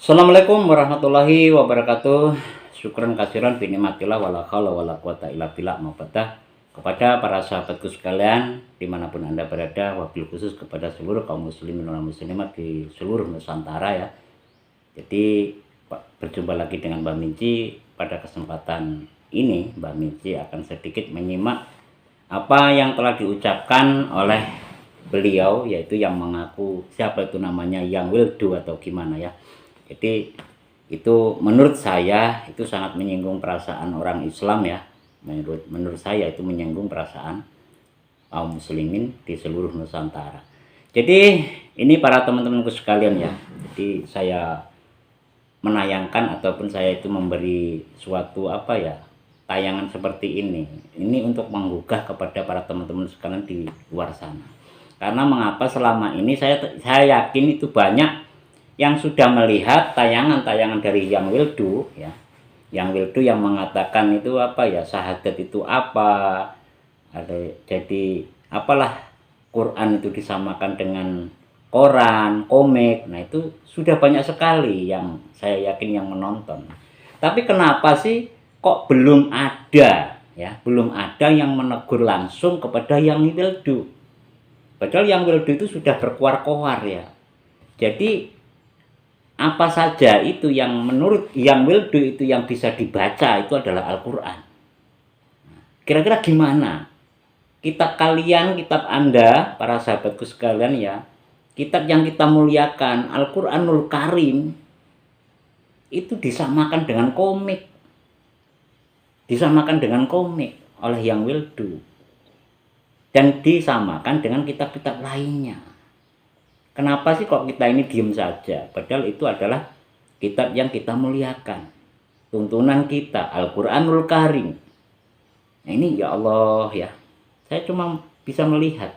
Assalamualaikum warahmatullahi wabarakatuh. Syukran kasiran bi nikmatillah wala haula wala quwata illa billah mafadah. Kepada para sahabatku sekalian dimanapun Anda berada, wabil khusus kepada seluruh kaum muslimin dan muslimat di seluruh Nusantara ya. Jadi berjumpa lagi dengan Mbak Minci. Pada kesempatan ini Mbak Minci akan sedikit menyimak apa yang telah diucapkan oleh beliau, yaitu yang mengaku siapa itu namanya Yang Wildo atau gimana ya. Jadi itu menurut saya itu sangat menyinggung perasaan orang Islam ya. Menurut saya itu menyinggung perasaan kaum muslimin di seluruh Nusantara. Jadi ini para teman-temanku sekalian ya. Jadi saya menayangkan ataupun saya itu memberi suatu tayangan seperti ini untuk menggugah kepada para teman-teman sekalian di luar sana. Karena mengapa selama ini saya yakin itu banyak yang sudah melihat tayangan-tayangan dari Yang Wildo ya. Yang Wildo yang mengatakan itu syahadat itu apa, jadi apalah Quran itu disamakan dengan koran, komik. Nah itu sudah banyak sekali yang saya yakin yang menonton. Tapi kenapa sih kok belum ada yang menegur langsung kepada Yang Wildo? Padahal Yang Wildo itu sudah berkuar-kuar ya. Jadi apa saja itu yang menurut Yang Wildo itu yang bisa dibaca itu adalah Al-Quran. Kira-kira gimana? Kitab kalian, kitab Anda, para sahabatku sekalian ya, kitab yang kita muliakan, Al-Quranul Karim, itu disamakan dengan komik. Disamakan dengan komik oleh Yang Wildo. Dan disamakan dengan kitab-kitab lainnya. Kenapa sih kok kita ini diem saja? Padahal itu adalah kitab yang kita muliakan. Tuntunan kita, Al-Quranul Karim. Nah ini ya Allah ya. Saya cuma bisa melihat.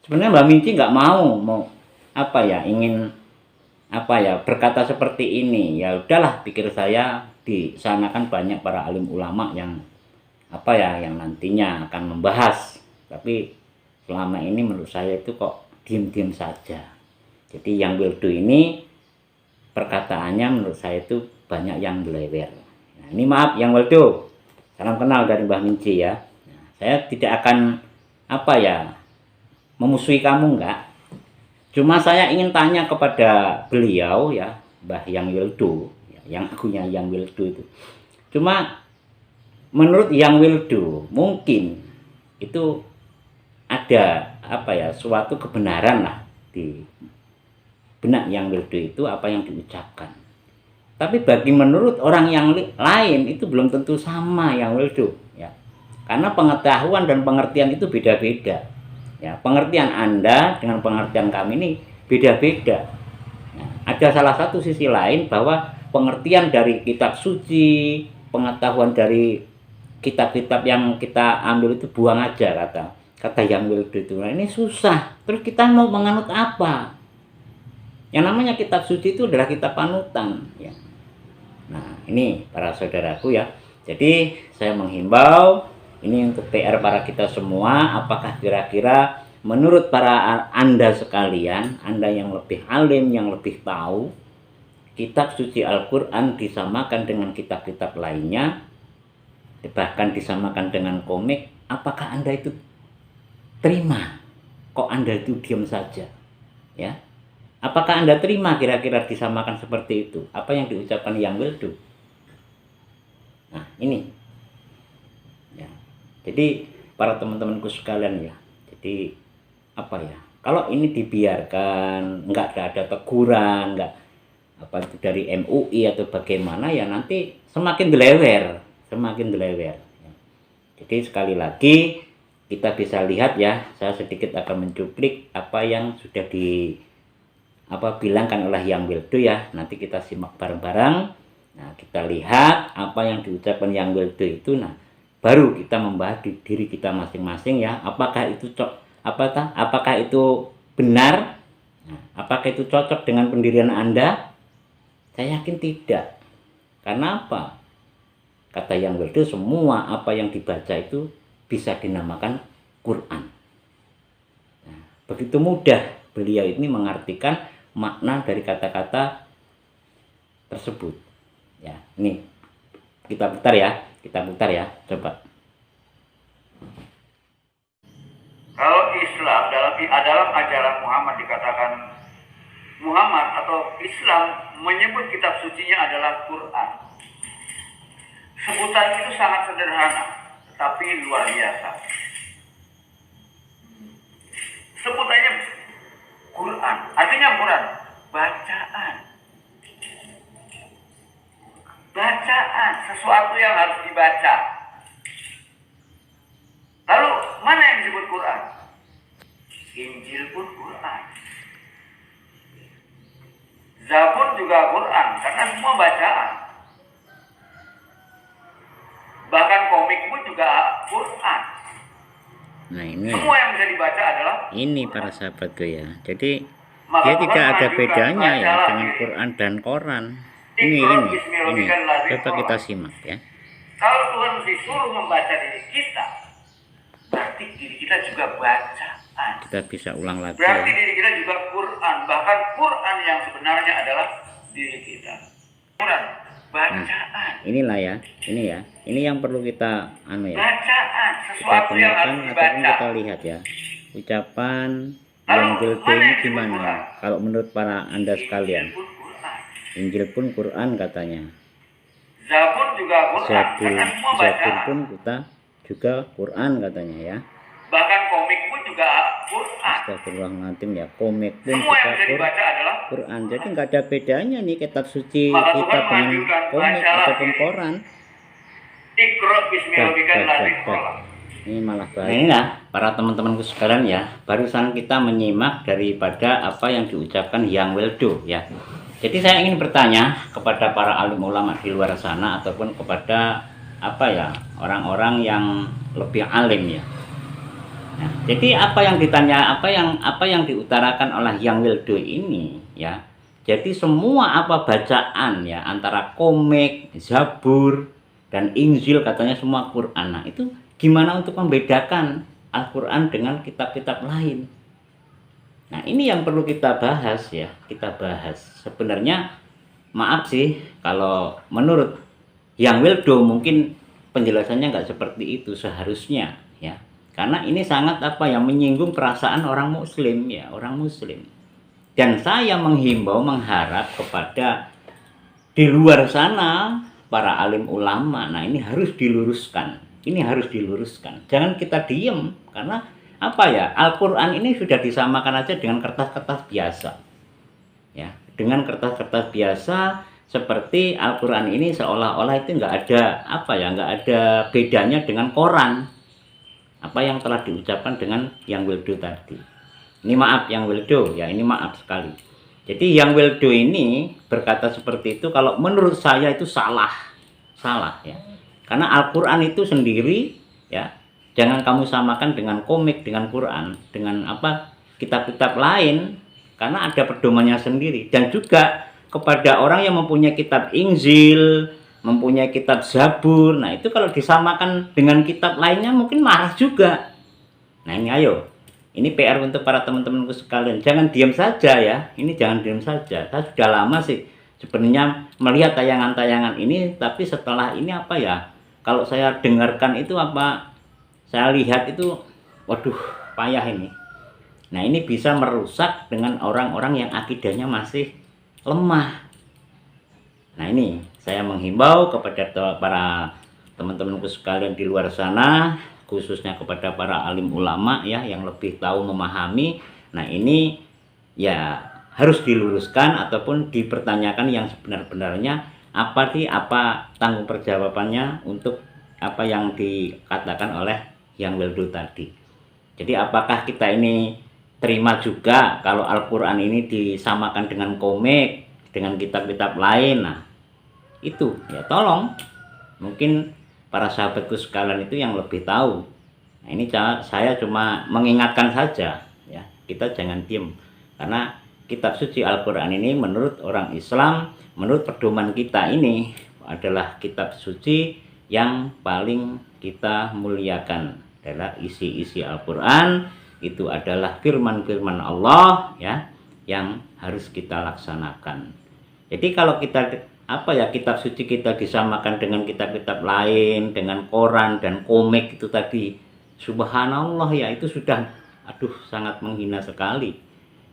Sebenarnya Mbak Minci nggak mau ingin berkata seperti ini. Ya udahlah, pikir saya di sana kan banyak para alim ulama yang yang nantinya akan membahas. Tapi selama ini menurut saya itu kok diem-diem saja. Jadi Yang Wildo ini perkataannya menurut saya itu banyak yang belewer. Nah, ini maaf Yang Wildo, salam kenal dari Mbah Minci ya. Nah, saya tidak akan memusuhi kamu enggak. Cuma saya ingin tanya kepada beliau ya, Mbah Yang Wildo, yang akunya Yang Wildo itu. Cuma menurut Yang Wildo mungkin itu ada suatu kebenaran lah di benak Yang Wildo itu apa yang diucapkan. Tapi bagi menurut orang yang lain itu belum tentu sama Yang Wildo ya. Karena pengetahuan dan pengertian itu beda-beda. Ya, pengertian Anda dengan pengertian kami ini beda-beda. Ya, ada salah satu sisi lain bahwa pengertian dari kitab suci, pengetahuan dari kitab-kitab yang kita ambil itu buang aja kata Yang Wildo itu. Nah, ini susah. Terus kita mau menganut apa? Yang namanya kitab suci itu adalah kitab panutan ya. Nah ini para saudaraku ya. Jadi saya menghimbau ini untuk PR para kita semua. Apakah kira-kira menurut para Anda sekalian, Anda yang lebih alim, yang lebih tahu, kitab suci Al-Quran disamakan dengan kitab-kitab lainnya, bahkan disamakan dengan komik, apakah Anda itu terima? Kok Anda itu diam saja ya? Apakah Anda terima kira-kira disamakan seperti itu? Apa yang diucapkan Yang Wildo? Nah ini ya. Jadi para teman-temanku sekalian ya. Jadi kalau ini dibiarkan, nggak ada teguran, nggak itu dari MUI atau bagaimana ya, nanti semakin belewer. Ya. Jadi sekali lagi kita bisa lihat ya, saya sedikit akan mencuplik apa yang sudah bilangkan oleh Yang Wildo ya. Nanti kita simak bareng-bareng. Nah, kita lihat apa yang diucapkan Yang Wildo itu. Nah, baru kita membahas di diri kita masing-masing ya. Apakah itu benar? Nah, apakah itu cocok dengan pendirian Anda? Saya yakin tidak. Karena apa? Kata Yang Wildo, semua apa yang dibaca itu bisa dinamakan Quran. Nah, begitu mudah beliau ini mengartikan makna dari kata-kata tersebut. Ya, ini kita putar ya, coba. Kalau Islam dalam ajaran Muhammad dikatakan Muhammad atau Islam menyebut kitab sucinya adalah Quran. Sebutan itu sangat sederhana, tetapi luar biasa. Sebutannya Quran, artinya Quran, bacaan. Bacaan, sesuatu yang harus dibaca. Lalu mana yang disebut Quran? Injil pun Quran. Zabur juga Quran, karena semua bacaan. Bahkan komik pun juga Quran. Nah ini semua yang bisa dibaca adalah ini para sahabatku ya. Jadi Maka dia Tuhan tidak ada menganjurkan, bedanya ya bacalah dengan diri. Quran dan koran. Ini coba kita simak ya. Kalau Tuhan disuruh membaca diri kita, berarti diri kita juga bacaan. Kita bisa ulang lagi Berarti ya. diri kita juga Quran. Bahkan Quran yang sebenarnya adalah diri kita. Quran, bacaan. Inilah ya, ini ya. Ini yang perlu kita ya. Bacaan, Kita sesuatu yang dengarkan harus ataupun dibaca. kita lihat ya. Ucapan Lalu, yang mana ini yang gimana? Quran? Kalau menurut para Anda sekalian. Injil pun Quran. Injil pun Quran katanya. Zabur juga Quran. Zabur, Karena semua Zabur bacaan. pun kita juga Quran katanya ya. Bahkan komik pun juga Quran. Astagfirullahaladzim ya, komik pun Semua yang kita bisa dibaca adalah Quran. Jadi nggak ada bedanya nih kitab suci Maka kita Tuhan dengan menganjurkan, komik bacalah ataupun diri. koran. Iqra bismillahirrahmanirrahim ladzi khalaq. Ini malah bahaya. Nah, inilah para teman-temanku sekalian ya, barusan kita menyimak daripada apa yang diucapkan Yang Weldo ya. Jadi saya ingin bertanya kepada para alim ulama di luar sana ataupun kepada apa ya, orang-orang yang lebih alim ya. Nah, jadi apa yang ditanya, apa yang diutarakan oleh Yang Weldo ini ya. Jadi semua apa bacaan ya, antara komik, Zabur dan Injil katanya semua Quran. Nah, itu gimana untuk membedakan Al-Quran dengan kitab-kitab lain? Nah, ini yang perlu kita bahas ya. Kita bahas. Sebenarnya maaf sih kalau menurut Yang Weldo mungkin penjelasannya nggak seperti itu seharusnya ya. Karena ini sangat apa yang menyinggung perasaan orang muslim ya, orang muslim. Dan saya menghimbau, mengharap kepada di luar sana para alim ulama. Nah, ini harus diluruskan. Ini harus diluruskan. Jangan kita diem karena apa ya? Al-Qur'an ini sudah disamakan aja dengan kertas-kertas biasa. Ya, dengan kertas-kertas biasa seperti Al-Qur'an ini seolah-olah itu nggak ada apa ya? Nggak ada bedanya dengan koran. Apa yang telah diucapkan dengan Yang Weldo tadi. Ini maaf Yang Weldo ya, ini maaf sekali. Jadi Yang Weldo ini berkata seperti itu kalau menurut saya itu salah ya. Karena Al-Quran itu sendiri ya, jangan kamu samakan dengan komik, dengan Quran, dengan apa kitab-kitab lain, karena ada pedomannya sendiri. Dan juga kepada orang yang mempunyai kitab Injil, mempunyai kitab Zabur, nah itu kalau disamakan dengan kitab lainnya mungkin marah juga. Nah ini ayo, ini PR untuk para teman-temanku sekalian, jangan diam saja ya, ini jangan diam saja. Saya sudah lama sih sebenarnya melihat tayangan-tayangan ini, tapi setelah ini apa ya, kalau saya dengarkan itu apa, saya lihat itu, waduh payah ini. Nah ini bisa merusak dengan orang-orang yang akidahnya masih lemah. Nah ini saya menghimbau kepada para teman-temanku sekalian di luar sana, khususnya kepada para alim ulama ya yang lebih tahu memahami. Nah ini ya harus diluruskan ataupun dipertanyakan yang sebenar-benarnya apa tanggung perjawabannya untuk apa yang dikatakan oleh Yang Weldo tadi. Jadi apakah kita ini terima juga kalau Al-Quran ini disamakan dengan komik, dengan kitab-kitab lain? Nah itu ya tolong, mungkin para sahabatku sekalian itu yang lebih tahu. Nah, ini saya cuma mengingatkan saja ya, kita jangan diem karena kitab suci Al-Quran ini menurut orang Islam, menurut pedoman kita ini adalah kitab suci yang paling kita muliakan. Adalah isi-isi Al-Quran itu adalah firman-firman Allah ya, yang harus kita laksanakan. Jadi kalau kita apa ya, kitab suci kita disamakan dengan kitab-kitab lain, dengan koran dan komik itu tadi, subhanallah ya, itu sudah aduh sangat menghina sekali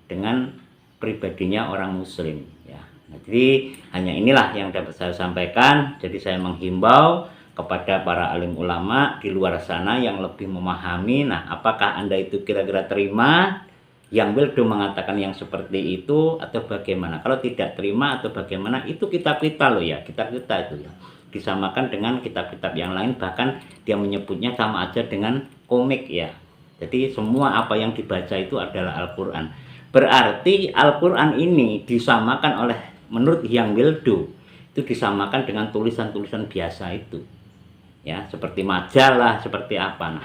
dengan pribadinya orang muslim ya. Nah, jadi hanya inilah yang dapat saya sampaikan. Jadi saya menghimbau kepada para alim ulama di luar sana yang lebih memahami. Nah, apakah Anda itu kira-kira terima yang Wildo mengatakan yang seperti itu atau bagaimana? Kalau tidak terima atau bagaimana, itu kitab-kitab loh ya, kitab-kitab itu ya disamakan dengan kitab-kitab yang lain, bahkan dia menyebutnya sama aja dengan komik ya. Jadi semua apa yang dibaca itu adalah Al-Quran. Berarti Al-Quran ini disamakan oleh, menurut Yang Wildo, itu disamakan dengan tulisan-tulisan biasa itu ya, seperti majalah, seperti apa. Nah,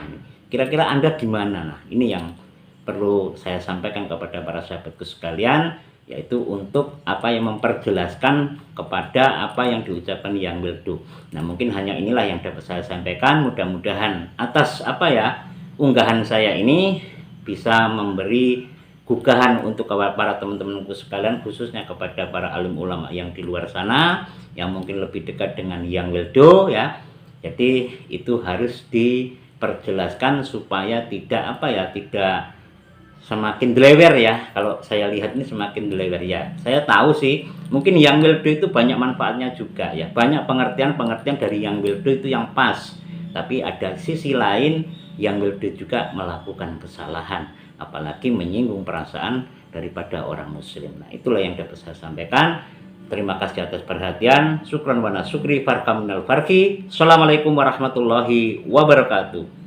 kira-kira Anda gimana? Nah, ini yang perlu saya sampaikan kepada para sahabatku sekalian, yaitu untuk apa yang memperjelaskan kepada apa yang diucapkan Yang Wildo. Nah, mungkin hanya inilah yang dapat saya sampaikan. Mudah-mudahan atas apa ya, unggahan saya ini bisa memberi gugahan untuk para teman-temanku sekalian, khususnya kepada para alim ulama yang di luar sana yang mungkin lebih dekat dengan Yang Wildo ya. Jadi itu harus diperjelaskan supaya tidak apa ya, tidak semakin delewer ya. Kalau saya lihat ini semakin delewer ya. Saya tahu sih, mungkin Yang Wildo itu banyak manfaatnya juga ya. Banyak pengertian-pengertian dari Yang Wildo itu yang pas. Tapi ada sisi lain, Yang Wildo juga melakukan kesalahan, apalagi menyinggung perasaan daripada orang muslim. Nah, itulah yang dapat saya sampaikan. Terima kasih atas perhatian. Syukran wa nasyukri farqa minal farqi. Assalamualaikum warahmatullahi wabarakatuh.